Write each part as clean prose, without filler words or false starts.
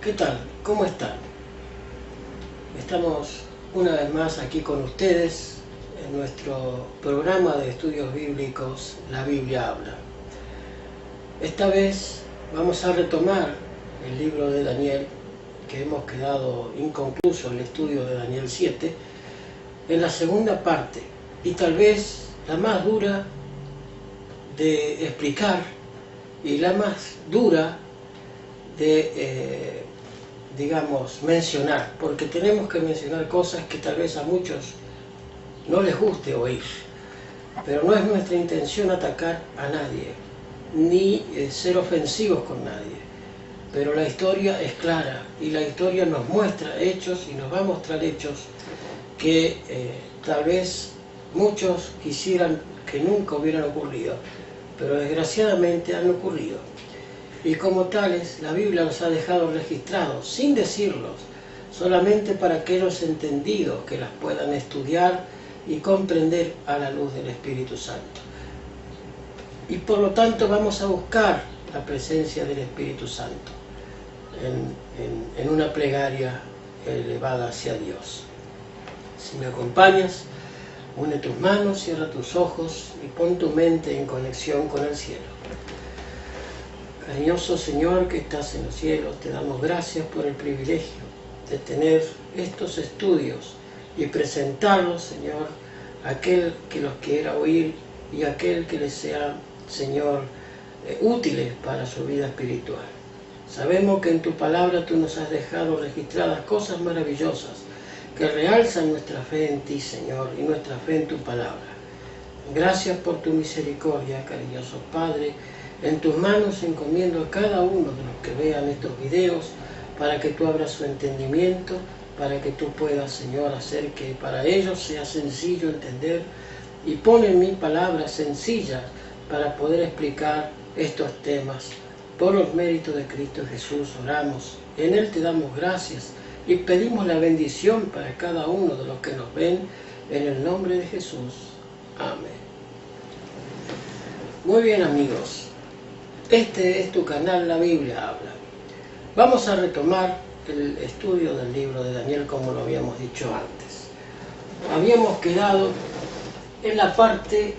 ¿Qué tal? ¿Cómo están? Estamos una vez más aquí con ustedes en nuestro programa de estudios bíblicos La Biblia Habla. Esta vez vamos a retomar el libro de Daniel, que hemos quedado inconcluso el estudio de Daniel 7, en la segunda parte, y tal vez la más dura de explicar y la más dura de mencionar, porque tenemos que mencionar cosas que tal vez a muchos no les guste oír, pero no es nuestra intención atacar a nadie, ni ser ofensivos con nadie, pero la historia es clara y la historia nos muestra hechos y nos va a mostrar hechos que tal vez muchos quisieran que nunca hubieran ocurrido, pero desgraciadamente han ocurrido. Y como tales, la Biblia los ha dejado registrados, sin decirlos, solamente para aquellos entendidos que las puedan estudiar y comprender a la luz del Espíritu Santo. Y por lo tanto vamos a buscar la presencia del Espíritu Santo en una plegaria elevada hacia Dios. Si me acompañas, une tus manos, cierra tus ojos y pon tu mente en conexión con el cielo. Cariñoso Señor que estás en los cielos, te damos gracias por el privilegio de tener estos estudios y presentarlos, Señor, a aquel que los quiera oír y a aquel que les sea, Señor, útiles para su vida espiritual. Sabemos que en tu palabra tú nos has dejado registradas cosas maravillosas que realzan nuestra fe en ti, Señor, y nuestra fe en tu palabra. Gracias por tu misericordia, cariñoso Padre. En tus manos encomiendo a cada uno de los que vean estos videos para que tú abras su entendimiento, para que tú puedas, Señor, hacer que para ellos sea sencillo entender, y pon en mí palabras sencillas para poder explicar estos temas. Por los méritos de Cristo Jesús oramos, en Él te damos gracias y pedimos la bendición para cada uno de los que nos ven, en el nombre de Jesús. Amén. Muy bien, amigos. Este es tu canal, La Biblia Habla. Vamos a retomar el estudio del libro de Daniel como lo habíamos dicho antes. Habíamos quedado en la parte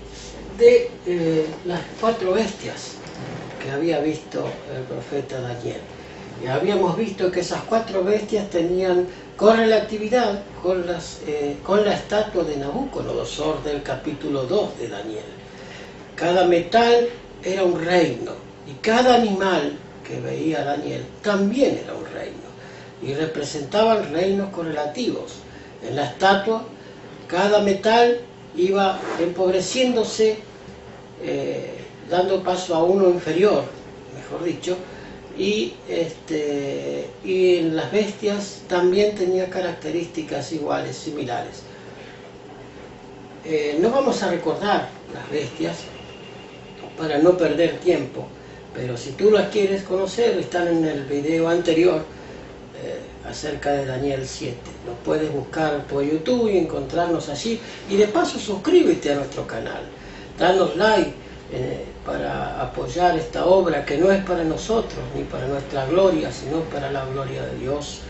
de las 4 bestias que había visto el profeta Daniel. Y habíamos visto que esas 4 bestias tenían correlatividad con la estatua de Nabucodonosor del capítulo 2 de Daniel. Cada metal era un reino. Y cada animal que veía Daniel también era un reino, y representaban reinos correlativos. En la estatua, cada metal iba empobreciéndose, dando paso a uno inferior, mejor dicho, y en las bestias también tenía características iguales, similares. No vamos a recordar las bestias para no perder tiempo, pero si tú las quieres conocer, están en el video anterior acerca de Daniel 7. Los puedes buscar por YouTube y encontrarnos allí. Y de paso suscríbete a nuestro canal. Danos like para apoyar esta obra que no es para nosotros ni para nuestra gloria, sino para la gloria de Dios.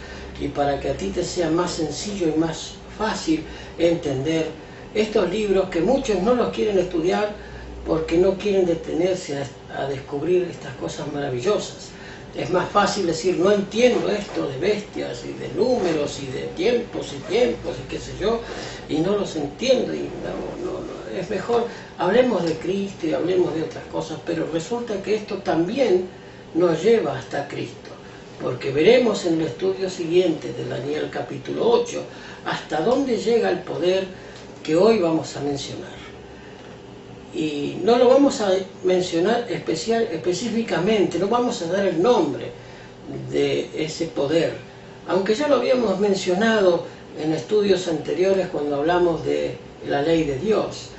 Y para que a ti te sea más sencillo y más fácil entender estos libros que muchos no los quieren estudiar porque no quieren detenerse a descubrir estas cosas maravillosas. Es más fácil decir, no entiendo esto de bestias y de números y de tiempos y qué sé yo, y no los entiendo, y no. Es mejor, hablemos de Cristo y hablemos de otras cosas, pero resulta que esto también nos lleva hasta Cristo, porque veremos en el estudio siguiente de Daniel capítulo 8 hasta dónde llega el poder que hoy vamos a mencionar. Y no lo vamos a mencionar específicamente, no vamos a dar el nombre de ese poder, aunque ya lo habíamos mencionado en estudios anteriores cuando hablamos de la ley de Dios,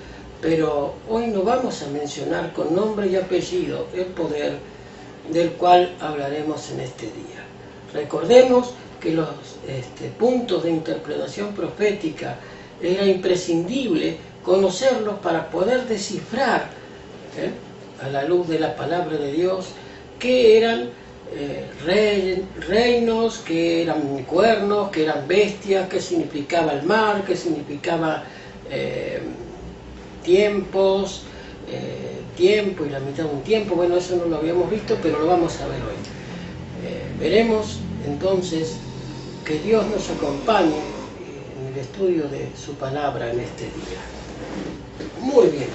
pero hoy no vamos a mencionar con nombre y apellido el poder del cual hablaremos en este día. Recordemos que los puntos de interpretación profética era imprescindible conocerlos para poder descifrar a la luz de la palabra de Dios qué eran reinos, que eran cuernos, que eran bestias, que significaba el mar, que significaba tiempos, tiempo y la mitad de un tiempo. Bueno, eso no lo habíamos visto, pero lo vamos a ver hoy. Veremos entonces que Dios nos acompañe en el estudio de su palabra en este día. Muy bien,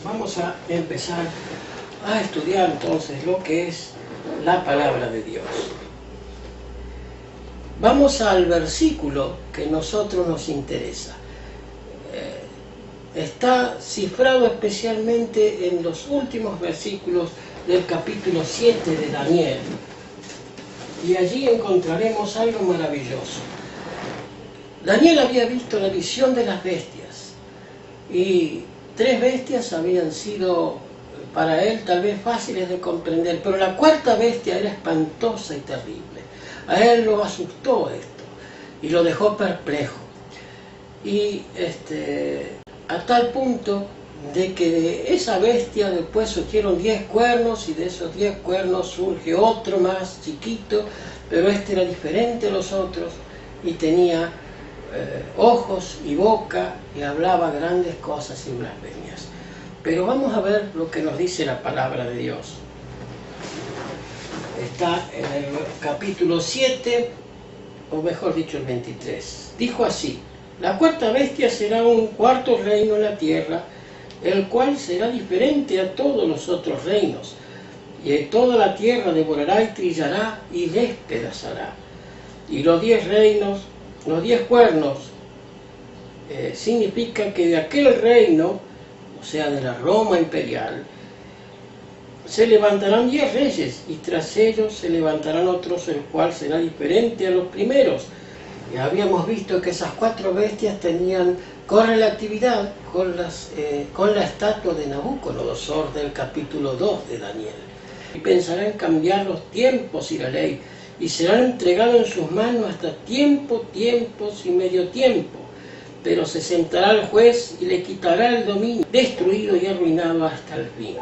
vamos a empezar a estudiar entonces lo que es la palabra de Dios. Vamos al versículo que a nosotros nos interesa. Está cifrado especialmente en los últimos versículos del capítulo 7 de Daniel. Y allí encontraremos algo maravilloso. Daniel había visto la visión de las bestias. Y 3 bestias habían sido para él tal vez fáciles de comprender, pero la 4ª bestia era espantosa y terrible. A él lo asustó esto y lo dejó perplejo. Y a tal punto de que de esa bestia después surgieron 10 cuernos, y de esos 10 cuernos surge otro más chiquito, pero este era diferente de los otros y tenía ojos y boca y hablaba grandes cosas y blasfemias. Pero vamos a ver lo que nos dice la palabra de Dios. Está en el capítulo 7, o mejor dicho el 23. Dijo así: la 4ª bestia será un 4º reino en la tierra, el cual será diferente a todos los otros reinos, y toda la tierra devorará y trillará y despedazará. Y los 10 reinos, los 10 cuernos, significa que de aquel reino, o sea, de la Roma imperial, se levantarán 10 reyes, y tras ellos se levantarán otros, el cual será diferente a los primeros. Y habíamos visto que esas 4 bestias tenían correlatividad con la estatua de Nabucodonosor del capítulo 2 de Daniel. Y pensarán cambiar los tiempos y la ley, y serán entregados en sus manos hasta tiempos y medio tiempo. Pero se sentará el juez y le quitará el dominio, destruido y arruinado hasta el fin.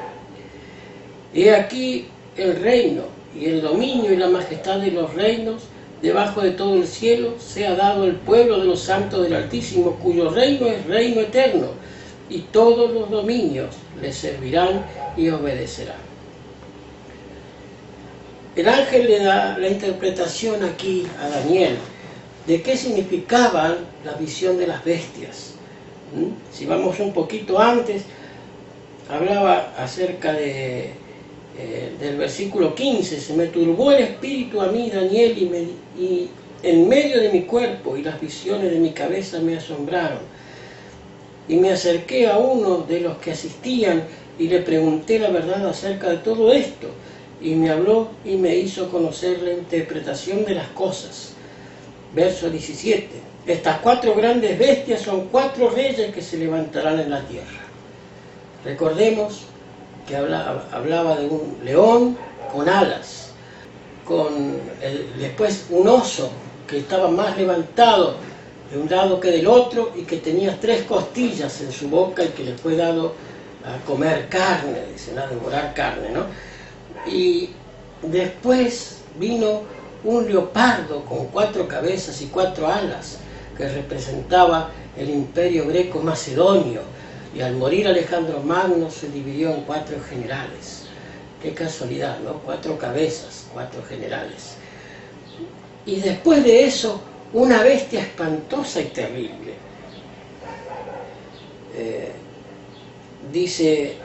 He aquí el reino y el dominio y la majestad de los reinos debajo de todo el cielo se ha dado el pueblo de los santos del Altísimo, cuyo reino es reino eterno, y todos los dominios le servirán y obedecerán. El ángel le da la interpretación aquí a Daniel de qué significaban la visión de las bestias. Si vamos un poquito antes, hablaba acerca del versículo 15: se me turbó el espíritu a mí, Daniel, y en medio de mi cuerpo, y las visiones de mi cabeza me asombraron. Y me acerqué a uno de los que asistían y le pregunté la verdad acerca de todo esto, y me habló y me hizo conocer la interpretación de las cosas. Verso 17: estas 4 grandes bestias son 4 reyes que se levantarán en la tierra. Recordemos que hablaba de un león con alas, después un oso que estaba más levantado de un lado que del otro y que tenía 3 costillas en su boca y que le fue dado a comer carne, dicen, a devorar carne, ¿no? Y después vino un leopardo con 4 cabezas y 4 alas, que representaba el imperio greco-macedonio, y al morir Alejandro Magno se dividió en 4 generales. Qué casualidad, ¿no? 4 cabezas, 4 generales. Y después de eso, una bestia espantosa y terrible. Dice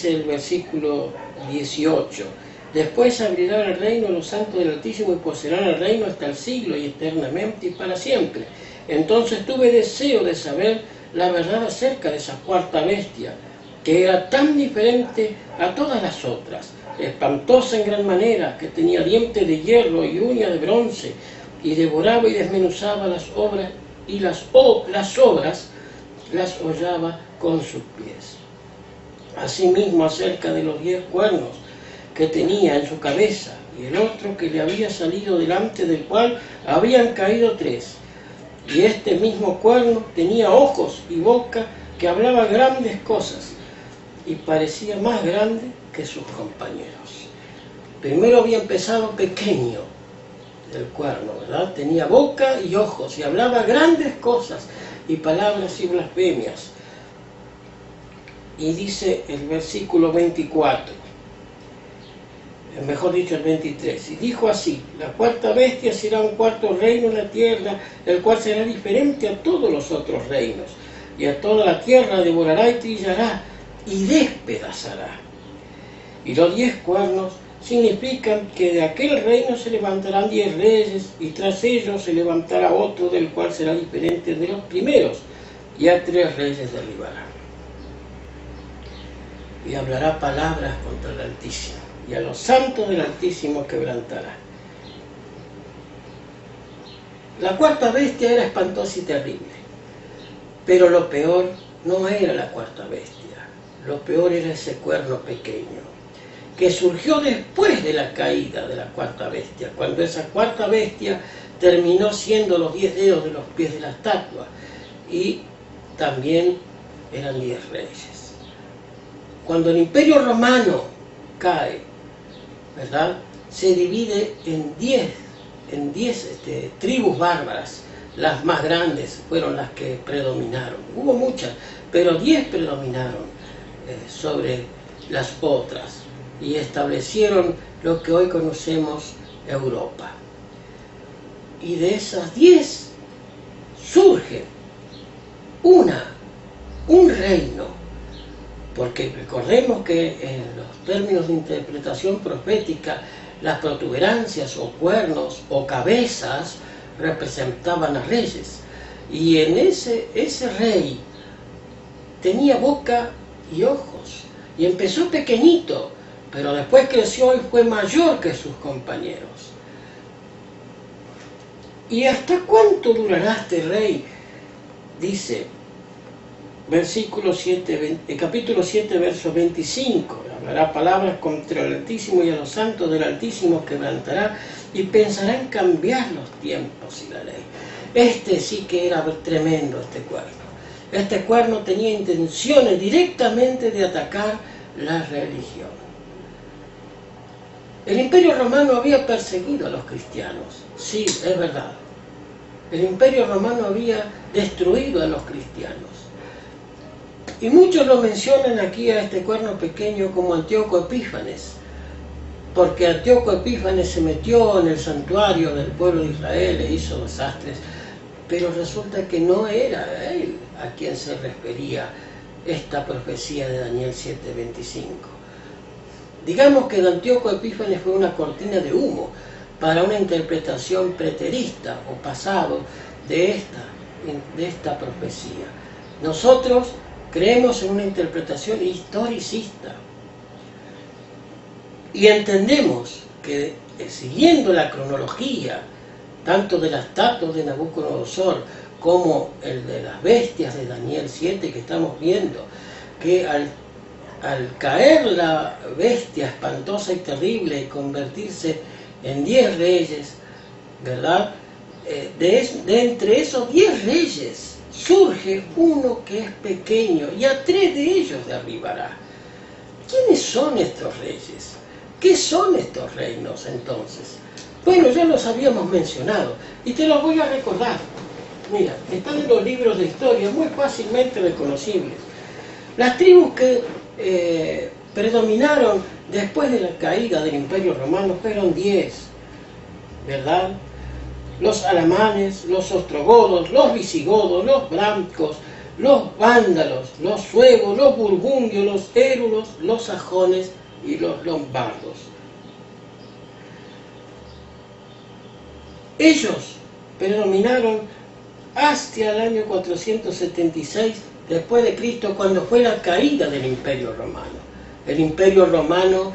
el versículo 18: después abrirá el reino a los santos del Altísimo y poseerán el reino hasta el siglo y eternamente y para siempre. Entonces tuve deseo de saber la verdad acerca de esa 4ª bestia, que era tan diferente a todas las otras, espantosa en gran manera, que tenía dientes de hierro y uñas de bronce, y devoraba y desmenuzaba las obras, y las obras las hollaba con sus pies. Asimismo, acerca de los 10 cuernos que tenía en su cabeza, y el otro que le había salido delante del cual habían caído 3. Y este mismo cuerno tenía ojos y boca que hablaba grandes cosas, y parecía más grande que sus compañeros. Primero había empezado pequeño el cuerno, ¿verdad? Tenía boca y ojos y hablaba grandes cosas y palabras y blasfemias. Y dice el versículo 24, mejor dicho el 23, y dijo así: la cuarta bestia será un cuarto reino en la tierra, el cual será diferente a todos los otros reinos, y a toda la tierra devorará y trillará y despedazará. Y los 10 cuernos significan que de aquel reino se levantarán 10 reyes, y tras ellos se levantará otro, del cual será diferente de los primeros, y a 3 reyes derribará. Y hablará palabras contra el Altísimo, y a los santos del Altísimo quebrantará. La cuarta bestia era espantosa y terrible, pero lo peor no era la cuarta bestia, lo peor era ese cuerno pequeño, que surgió después de la caída de la cuarta bestia, cuando esa cuarta bestia terminó siendo los 10 dedos de los pies de la estatua, y también eran 10 reyes. Cuando el Imperio Romano cae, ¿verdad?, se divide en 10 tribus bárbaras. Las más grandes fueron las que predominaron. Hubo muchas, pero 10 predominaron sobre las otras y establecieron lo que hoy conocemos Europa. Y de esas 10 surge un reino. Porque recordemos que en los términos de interpretación profética, las protuberancias o cuernos o cabezas representaban a reyes. Y en ese rey tenía boca y ojos. Y empezó pequeñito, pero después creció y fue mayor que sus compañeros. ¿Y hasta cuánto durará este rey? Dice capítulo 7, verso 25, hablará palabras contra el Altísimo, y a los santos del Altísimo quebrantará, y pensará en cambiar los tiempos y la ley. Este sí que era tremendo, este cuerno. Este cuerno tenía intenciones directamente de atacar la religión. El Imperio Romano había perseguido a los cristianos, sí, es verdad. El Imperio Romano había destruido a los cristianos. Y muchos lo mencionan aquí a este cuerno pequeño como Antíoco Epífanes, porque Antíoco Epífanes se metió en el santuario del pueblo de Israel e hizo desastres, pero resulta que no era él a quien se refería esta profecía de Daniel 7:25. Digamos que Antíoco Epífanes fue una cortina de humo para una interpretación preterista o pasado de esta profecía. Nosotros creemos en una interpretación historicista y entendemos que, siguiendo la cronología tanto de las estatuas de Nabucodonosor como el de las bestias de Daniel 7 que estamos viendo, que al caer la bestia espantosa y terrible y convertirse en 10 reyes, ¿verdad?, de entre esos 10 reyes surge uno que es pequeño, y a 3 de ellos derribará. ¿Quiénes son estos reyes? ¿Qué son estos reinos entonces? Bueno, ya los habíamos mencionado, y te los voy a recordar. Mira, están en los libros de historia, muy fácilmente reconocibles. Las tribus que predominaron después de la caída del Imperio Romano fueron 10, ¿verdad? Los alamanes, los ostrogodos, los visigodos, los brancos, los vándalos, los suevos, los burgundios, los érulos, los sajones y los lombardos. Ellos predominaron hasta el año 476 después de Cristo, cuando fue la caída del Imperio Romano. El Imperio Romano,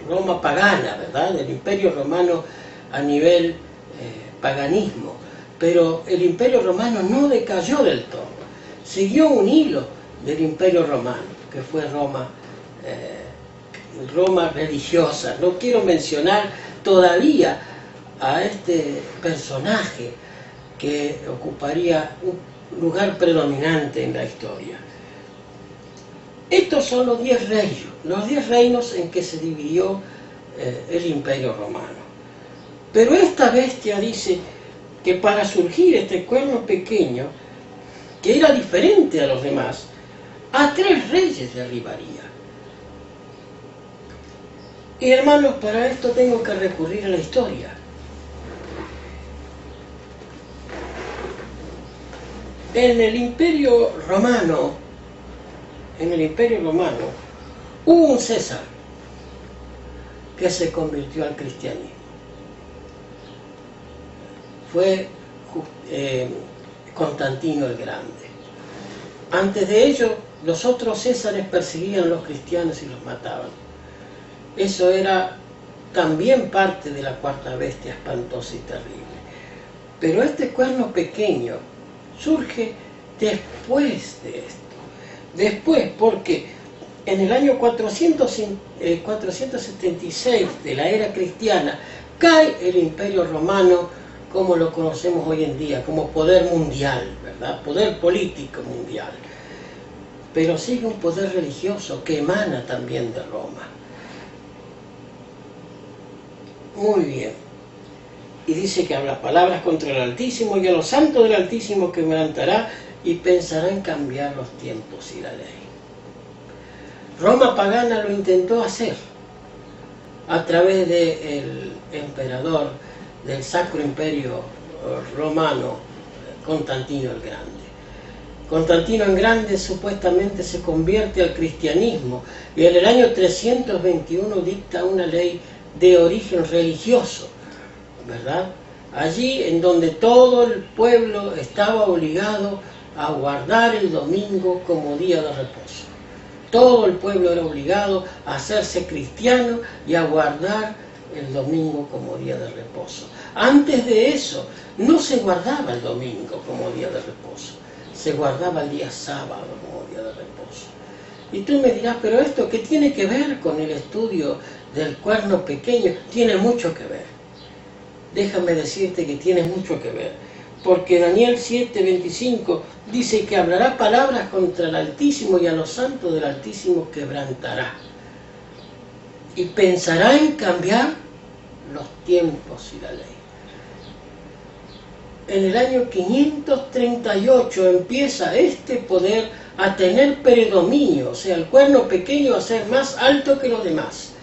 Roma pagana, ¿verdad? El Imperio Romano a nivel paganismo. Pero el Imperio Romano no decayó del todo. Siguió un hilo del Imperio Romano, que fue Roma religiosa. No quiero mencionar todavía a este personaje que ocuparía un lugar predominante en la historia. Estos son los 10 reinos en que se dividió el Imperio Romano. Pero esta bestia dice que para surgir este cuerno pequeño, que era diferente a los demás, a 3 reyes derribaría. Y hermanos, para esto tengo que recurrir a la historia. En el Imperio Romano, hubo un César que se convirtió al cristianismo. Fue Constantino el Grande. Antes de ello, los otros Césares perseguían a los cristianos y los mataban. Eso era también parte de la cuarta bestia espantosa y terrible. Pero este cuerno pequeño surge después de esto. Después, porque en el año 476 de la era cristiana cae el Imperio Romano como lo conocemos hoy en día, como poder mundial, ¿verdad? Poder político mundial. Pero sigue un poder religioso que emana también de Roma. Muy bien. Y dice que habla palabras contra el Altísimo y a los santos del Altísimo quebrantará y pensará en cambiar los tiempos y la ley. Roma pagana lo intentó hacer a través del emperador del Sacro Imperio Romano, Constantino el Grande. Constantino el Grande supuestamente se convierte al cristianismo y en el año 321 dicta una ley de origen religioso, ¿verdad? Allí en donde todo el pueblo estaba obligado a guardar el domingo como día de reposo. Todo el pueblo era obligado a hacerse cristiano y a guardar el domingo como día de reposo. Antes de eso, no se guardaba el domingo como día de reposo, se guardaba el día sábado como día de reposo. Y tú me dirás, pero esto, ¿qué tiene que ver con el estudio del cuerno pequeño? Tiene mucho que ver. Déjame decirte que tiene mucho que ver, porque Daniel 7:25 dice que hablará palabras contra el Altísimo y a los santos del Altísimo quebrantará. Y pensará en cambiar los tiempos y la ley. En el año 538 empieza este poder a tener predominio, o sea, el cuerno pequeño a ser más alto que los demás.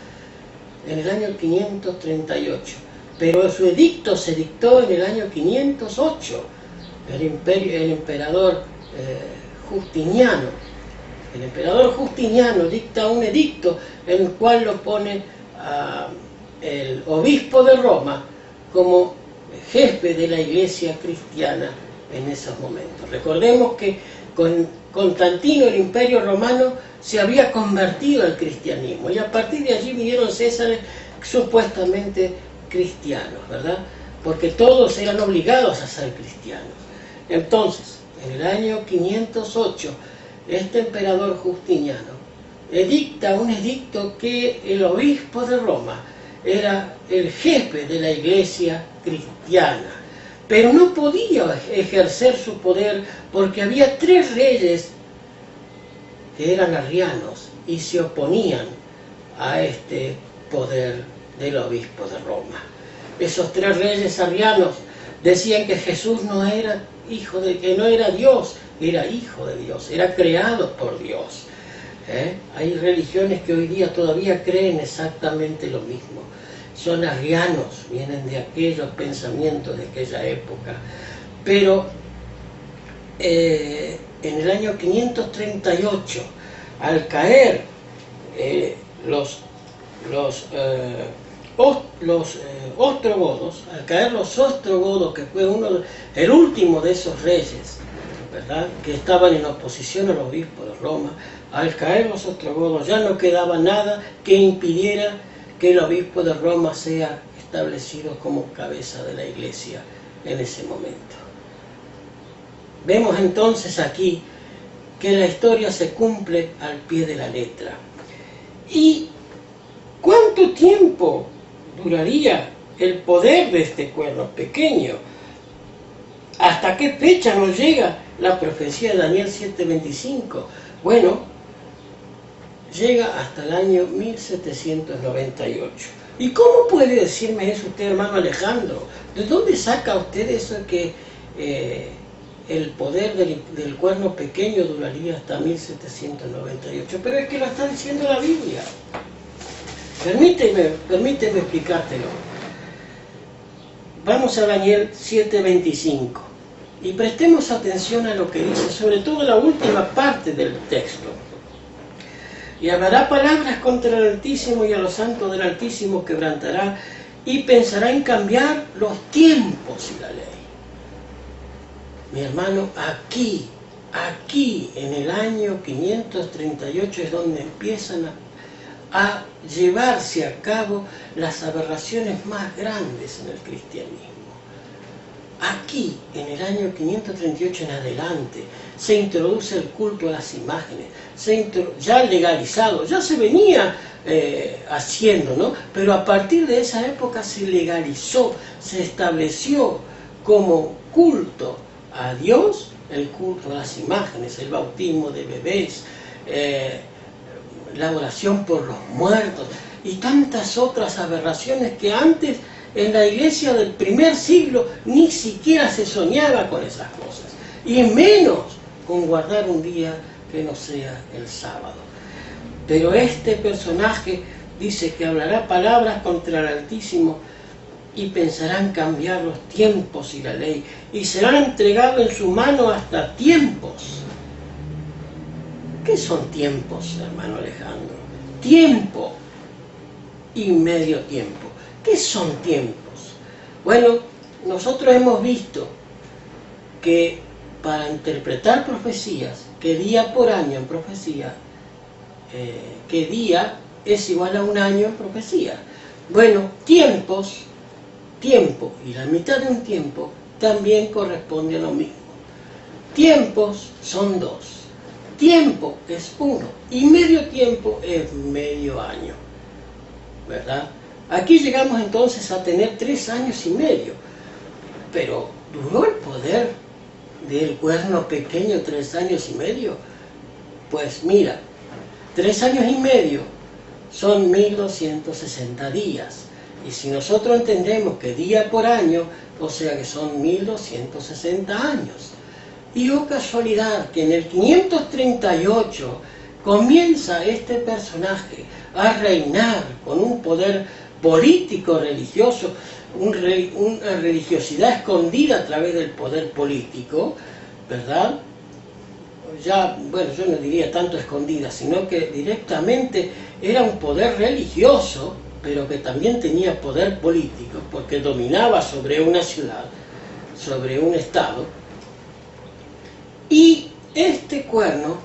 En el año 538. Pero su edicto se dictó en el año 508. El emperador Justiniano. El emperador Justiniano dicta un edicto en el cual lo pone el obispo de Roma como jefe de la iglesia cristiana en esos momentos. Recordemos que con Constantino el Imperio Romano se había convertido al cristianismo y a partir de allí vinieron Césares supuestamente cristianos, ¿verdad? Porque todos eran obligados a ser cristianos. Entonces, en el año 508, este emperador Justiniano edicta un edicto que el obispo de Roma era el jefe de la iglesia cristiana, pero no podía ejercer su poder porque había 3 reyes que eran arrianos y se oponían a este poder del obispo de Roma. Esos 3 reyes arrianos decían que Jesús no era que no era Dios, era hijo de Dios, era creado por Dios. Hay religiones que hoy día todavía creen exactamente lo mismo. Son arrianos, vienen de aquellos pensamientos de aquella época. Pero en el año 538, al caer los ostrogodos, que fue el último de esos reyes, ¿verdad?, que estaban en oposición al obispo de Roma, al caer los ostrogodos ya no quedaba nada que impidiera que el obispo de Roma sea establecido como cabeza de la iglesia en ese momento. Vemos entonces aquí que la historia se cumple al pie de la letra. ¿Y cuánto tiempo duraría el poder de este cuerno pequeño? ¿Hasta qué fecha nos llega la profecía de Daniel 7:25? Bueno, llega hasta el año 1798. ¿Y cómo puede decirme eso usted, hermano Alejandro? ¿De dónde saca usted eso que el poder del cuerno pequeño duraría hasta 1798? Pero es que lo está diciendo la Biblia. Permíteme explicártelo. Vamos a Daniel 7:25 y prestemos atención a lo que dice, sobre todo la última parte del texto. Y hablará palabras contra el Altísimo, y a los santos del Altísimo quebrantará, y pensará en cambiar los tiempos y la ley. Mi hermano, aquí en el año 538 es donde empiezan a llevarse a cabo las aberraciones más grandes en el cristianismo. Aquí, en el año 538 en adelante, se introduce el culto a las imágenes, ya legalizado, ya se venía haciendo, ¿no? Pero a partir de esa época se legalizó, se estableció como culto a Dios, el culto a las imágenes, el bautismo de bebés, la oración por los muertos y tantas otras aberraciones que antes en la iglesia del primer siglo ni siquiera se soñaba con esas cosas, y menos con guardar un día que no sea el sábado. Pero este personaje dice que hablará palabras contra el Altísimo y pensarán cambiar los tiempos y la ley, y serán entregados en su mano hasta tiempos. ¿Qué son tiempos, hermano Alejandro? Tiempo y medio tiempo. ¿Qué son tiempos? Bueno, nosotros hemos visto que para interpretar profecías, que día por año en profecía, que día es igual a un año en profecía. Bueno, tiempo y la mitad de un tiempo también corresponde a lo mismo. Tiempos son dos. Tiempo es uno y medio tiempo es medio año, ¿verdad? Aquí llegamos entonces a tener 3 años y medio, pero ¿duró el poder del cuerno pequeño 3 años y medio? Pues mira, 3 años y medio son 1260 días, y si nosotros entendemos que día por año, o sea que son 1260 años. Y oh casualidad que en el 538 comienza este personaje a reinar con un poder político religioso, una religiosidad escondida a través del poder político, ¿verdad? Ya, bueno, yo no diría tanto escondida, sino que directamente era un poder religioso, pero que también tenía poder político, porque dominaba sobre una ciudad, sobre un estado. Y este cuerno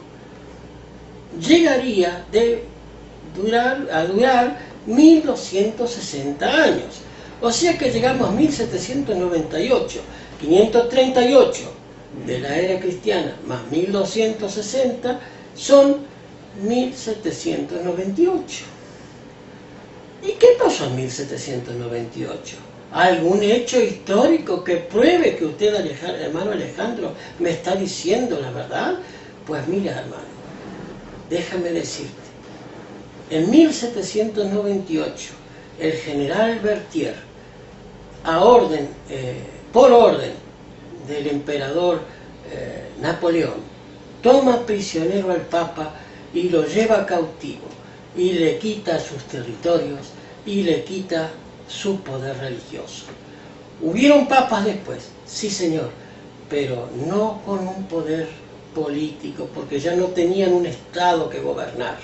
llegaría a durar 1260 años. O sea que llegamos a 1798, 538 de la era cristiana más 1260 son 1798. ¿Y qué pasó en 1798? ¿Algún hecho histórico que pruebe que usted, hermano Alejandro, me está diciendo la verdad? Pues mira, hermano, déjame decirte, en 1798, el general Berthier, por orden del emperador Napoleón, toma prisionero al Papa y lo lleva cautivo, y le quita sus territorios, y le quita su poder religioso. ¿Hubieron papas después? Sí, señor, pero no con un poder político, porque ya no tenían un estado que gobernar.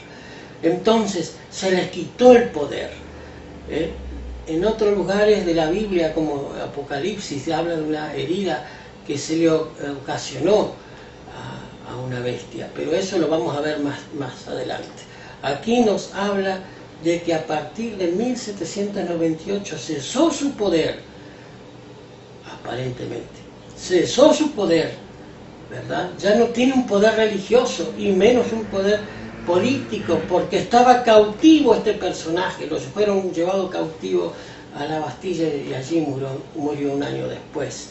Entonces se les quitó el poder. En otros lugares de la Biblia, como Apocalipsis, se habla de una herida que se le ocasionó a una bestia, pero eso lo vamos a ver más adelante. Aquí nos habla de que a partir de 1798 cesó su poder, aparentemente, cesó su poder, ¿verdad? Ya no tiene un poder religioso y menos un poder político, porque estaba cautivo este personaje, lo fueron llevados cautivo a la Bastilla y allí murió un año después.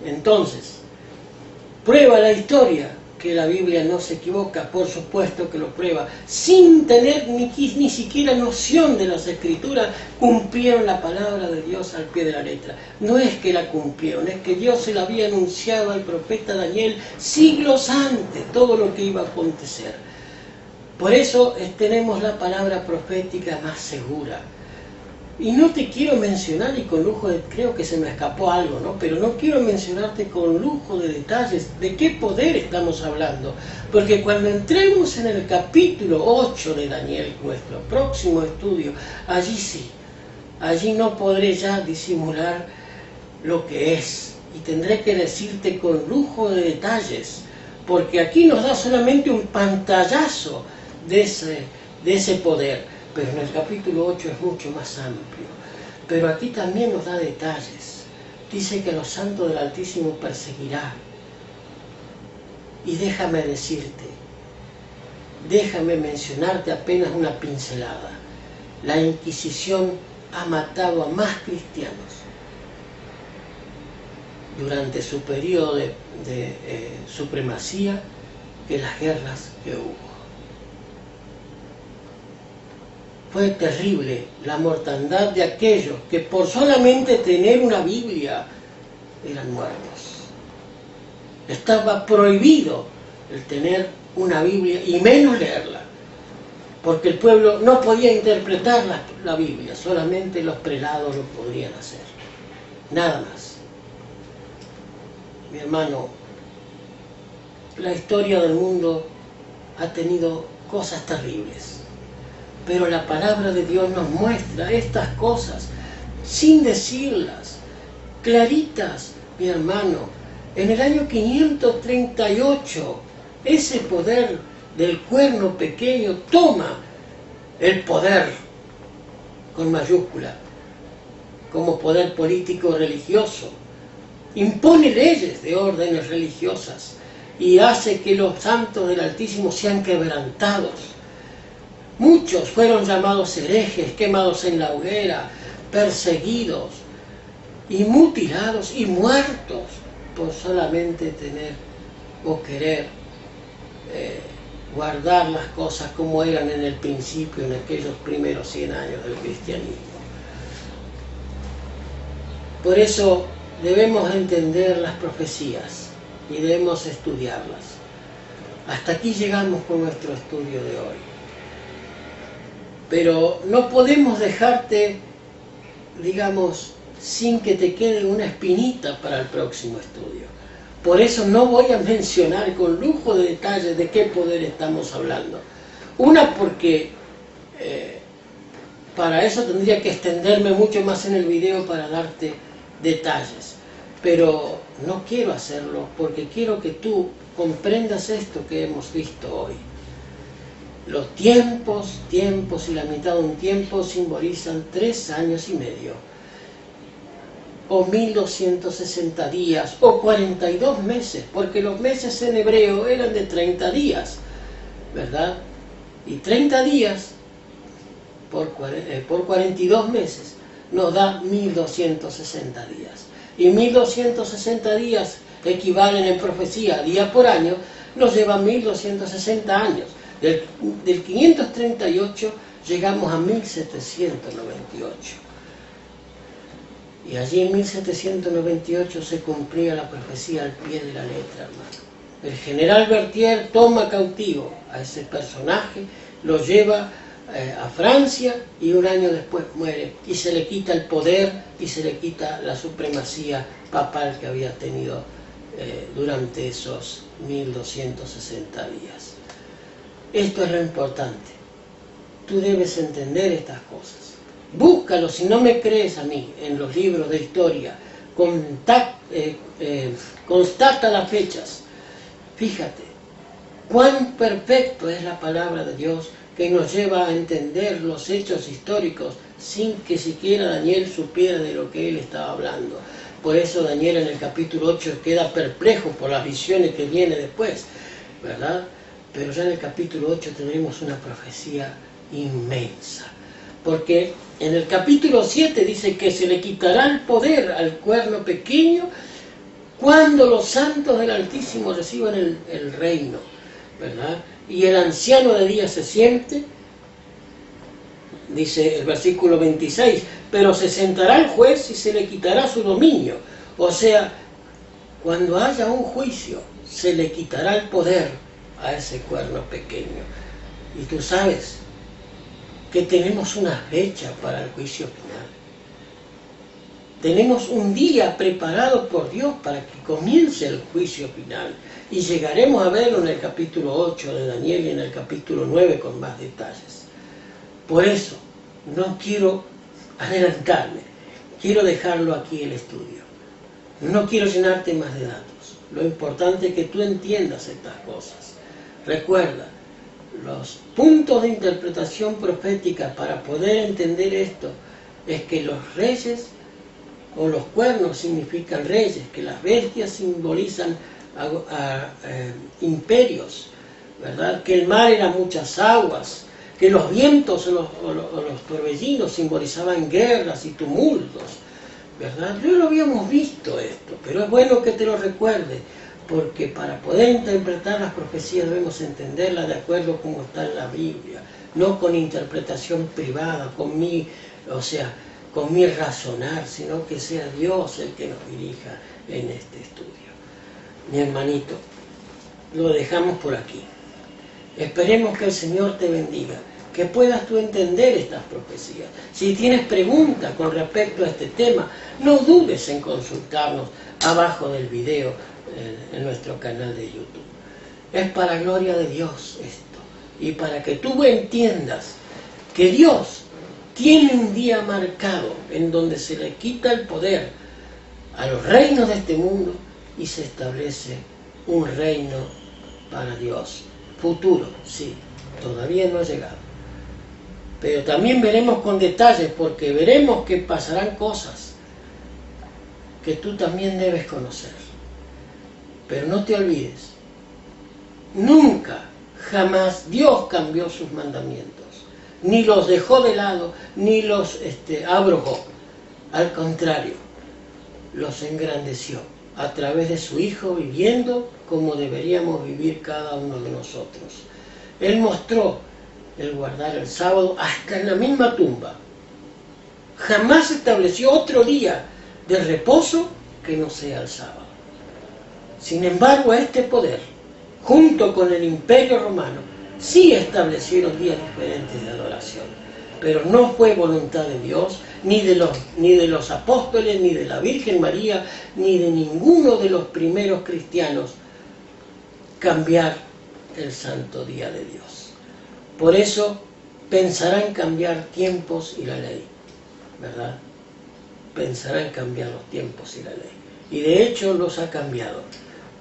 Entonces, prueba la historia que la Biblia no se equivoca, por supuesto que lo prueba. Sin tener ni siquiera noción de las Escrituras, cumplieron la palabra de Dios al pie de la letra. No es que la cumplieron, es que Dios se la había anunciado al profeta Daniel siglos antes, todo lo que iba a acontecer. Por eso tenemos la palabra profética más segura. Y no te quiero mencionar, y con lujo de, creo que se me escapó algo, ¿no? Pero no quiero mencionarte con lujo de detalles de qué poder estamos hablando. Porque cuando entremos en el capítulo 8 de Daniel, nuestro próximo estudio, allí sí, allí no podré ya disimular lo que es. Y tendré que decirte con lujo de detalles, porque aquí nos da solamente un pantallazo de ese poder. Pero en el capítulo 8 es mucho más amplio. Pero aquí también nos da detalles. Dice que los santos del Altísimo perseguirá. Y déjame decirte, déjame mencionarte apenas una pincelada. La Inquisición ha matado a más cristianos durante su periodo de supremacía que las guerras que hubo. Fue terrible la mortandad de aquellos que por solamente tener una Biblia eran muertos. Estaba prohibido el tener una Biblia y menos leerla, porque el pueblo no podía interpretar la Biblia, solamente los prelados lo podrían hacer, nada más. Mi hermano, la historia del mundo ha tenido cosas terribles. Pero la palabra de Dios nos muestra estas cosas sin decirlas, claritas, mi hermano. En el año 538, ese poder del cuerno pequeño toma el poder con mayúscula, como poder político religioso. Impone leyes de órdenes religiosas y hace que los santos del Altísimo sean quebrantados. Muchos fueron llamados herejes, quemados en la hoguera, perseguidos y mutilados y muertos por solamente tener o querer guardar las cosas como eran en el principio, en aquellos primeros 100 años del cristianismo. Por eso debemos entender las profecías y debemos estudiarlas. Hasta aquí llegamos con nuestro estudio de hoy. Pero no podemos dejarte, digamos, sin que te quede una espinita para el próximo estudio. Por eso no voy a mencionar con lujo de detalles de qué poder estamos hablando. Una, porque para eso tendría que extenderme mucho más en el video para darte detalles. Pero no quiero hacerlo porque quiero que tú comprendas esto que hemos visto hoy. Los tiempos y la mitad de un tiempo simbolizan 3 años y medio, o 1260 días, o 42 meses, porque los meses en hebreo eran de 30 días, ¿verdad? Y 30 días por 42 meses nos da 1260 días. Y 1260 días equivalen en profecía, día por año, nos lleva 1260 años. Del 538 llegamos a 1798. Y allí en 1798 se cumplía la profecía al pie de la letra, hermano. El general Berthier toma cautivo a ese personaje, lo lleva a Francia y un año después muere. Y se le quita el poder y se le quita la supremacía papal que había tenido durante esos 1260 días. Esto es lo importante. Tú debes entender estas cosas. Búscalo, si no me crees a mí, en los libros de historia. Constata las fechas. Fíjate, cuán perfecto es la palabra de Dios que nos lleva a entender los hechos históricos sin que siquiera Daniel supiera de lo que él estaba hablando. Por eso Daniel en el capítulo 8 queda perplejo por las visiones que viene después, ¿verdad? Pero ya en el capítulo 8 tendremos una profecía inmensa. Porque en el capítulo 7 dice que se le quitará el poder al cuerno pequeño cuando los santos del Altísimo reciban el reino, ¿verdad? Y el anciano de día se siente, dice el versículo 26, pero se sentará el juez y se le quitará su dominio. O sea, cuando haya un juicio, se le quitará el poder a ese cuerno pequeño. Y tú sabes que tenemos una fecha para el juicio final. Tenemos un día preparado por Dios para que comience el juicio final. Y llegaremos a verlo en el capítulo 8 de Daniel y en el capítulo 9 con más detalles. Por eso, no quiero adelantarme, quiero dejarlo aquí el estudio. No quiero llenarte más de datos. Lo importante es que tú entiendas estas cosas. Recuerda, los puntos de interpretación profética para poder entender esto es que los reyes o los cuernos significan reyes, que las bestias simbolizan imperios, ¿verdad? Que el mar era muchas aguas, que los vientos o los torbellinos simbolizaban guerras y tumultos, ¿verdad? Ya lo habíamos visto esto, pero es bueno que te lo recuerdes, porque para poder interpretar las profecías debemos entenderlas de acuerdo a cómo está en la Biblia, no con interpretación privada, con mi razonar, sino que sea Dios el que nos dirija en este estudio. Mi hermanito, lo dejamos por aquí. Esperemos que el Señor te bendiga, que puedas tú entender estas profecías. Si tienes preguntas con respecto a este tema, no dudes en consultarnos abajo del video en nuestro canal de YouTube. Es para gloria de Dios esto, y para que tú entiendas que Dios tiene un día marcado en donde se le quita el poder a los reinos de este mundo y se establece un reino para Dios. Futuro, sí, todavía no ha llegado. Pero también veremos con detalles, porque veremos que pasarán cosas que tú también debes conocer. Pero no te olvides, nunca, jamás Dios cambió sus mandamientos, ni los dejó de lado, ni los abrogó. Al contrario, los engrandeció a través de su Hijo, viviendo como deberíamos vivir cada uno de nosotros. Él mostró el guardar el sábado hasta en la misma tumba. Jamás estableció otro día de reposo que no sea el sábado. Sin embargo, este poder, junto con el Imperio Romano, sí establecieron días diferentes de adoración, pero no fue voluntad de Dios, ni de los apóstoles, ni de la Virgen María, ni de ninguno de los primeros cristianos cambiar el santo día de Dios. Por eso pensará en cambiar tiempos y la ley, ¿verdad? Pensará en cambiar los tiempos y la ley. Y de hecho los ha cambiado,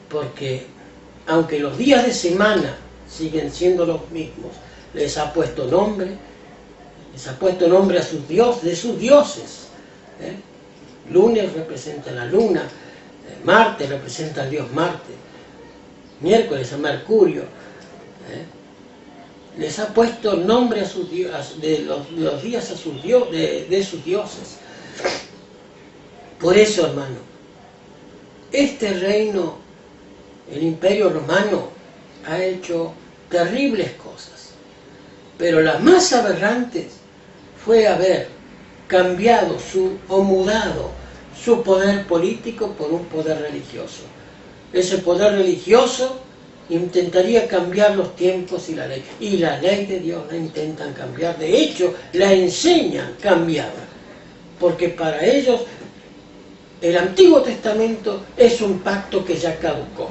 porque aunque los días de semana siguen siendo los mismos, les ha puesto nombre a sus dioses. Lunes representa la luna, Marte representa al dios Marte, miércoles a Mercurio. Les ha puesto nombre a sus los días de sus dioses. Por eso, hermano, este reino, el Imperio Romano, ha hecho terribles cosas, pero las más aberrantes fue haber cambiado o mudado su poder político por un poder religioso. Ese poder religioso intentaría cambiar los tiempos y la ley. Y la ley de Dios la intentan cambiar. De hecho, la enseñan cambiarla. Porque para ellos el Antiguo Testamento es un pacto que ya caducó.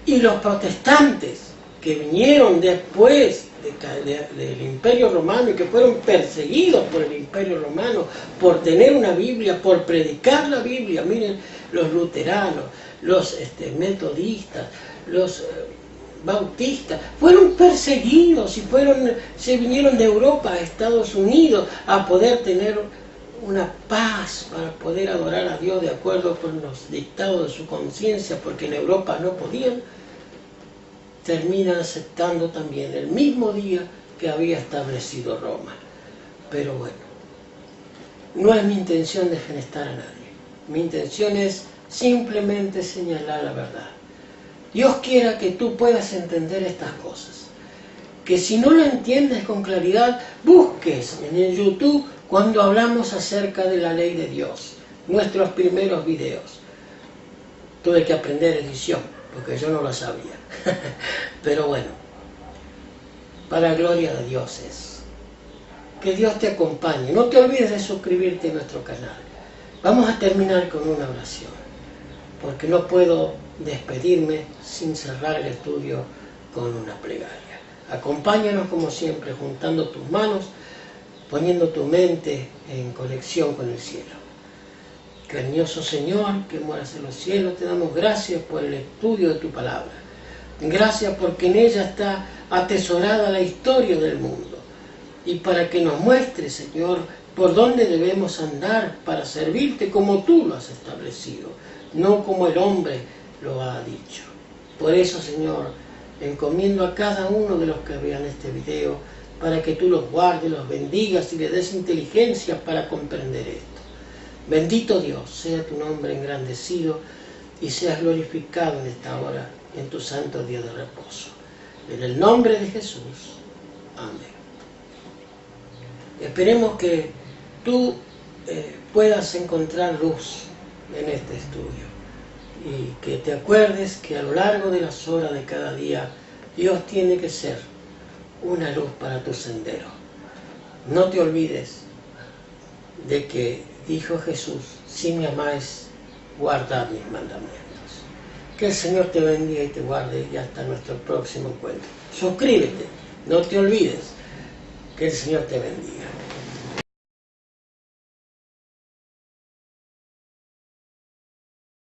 Y los protestantes que vinieron después del Imperio Romano y que fueron perseguidos por el Imperio Romano por tener una Biblia, por predicar la Biblia, miren, los luteranos, los metodistas, los bautistas, fueron perseguidos y se vinieron de Europa a Estados Unidos a poder tener una paz para poder adorar a Dios de acuerdo con los dictados de su conciencia, porque en Europa no podían. Terminan aceptando también el mismo día que había establecido Roma. Pero bueno, no es mi intención desfenestar a nadie. Mi intención es simplemente señalar la verdad. Dios quiera que tú puedas entender estas cosas. Que si no lo entiendes con claridad, busques en el YouTube cuando hablamos acerca de la ley de Dios, nuestros primeros videos. Tuve que aprender edición, porque yo no lo sabía. Pero bueno, para gloria de Dios es. Que Dios te acompañe. No te olvides de suscribirte a nuestro canal. Vamos a terminar con una oración, porque no puedo despedirme sin cerrar el estudio con una plegaria. Acompáñanos como siempre, juntando tus manos, poniendo tu mente en conexión con el cielo. Cariñoso Señor, que moras en los cielos, te damos gracias por el estudio de tu palabra. Gracias porque en ella está atesorada la historia del mundo. Y para que nos muestres, Señor, por dónde debemos andar para servirte como tú lo has establecido, no como el hombre lo ha dicho. Por eso, Señor, encomiendo a cada uno de los que vean este video para que tú los guardes, los bendigas y les des inteligencia para comprender esto. Bendito Dios, sea tu nombre engrandecido y seas glorificado en esta hora, en tu santo día de reposo. En el nombre de Jesús. Amén. Esperemos que tú puedas encontrar luz en este estudio y que te acuerdes que a lo largo de las horas de cada día Dios tiene que ser una luz para tu sendero. No te olvides de que dijo Jesús: si me amáis, guardad mis mandamientos. Que el Señor te bendiga y te guarde, y hasta nuestro próximo encuentro. Suscríbete, no te olvides. Que el Señor te bendiga.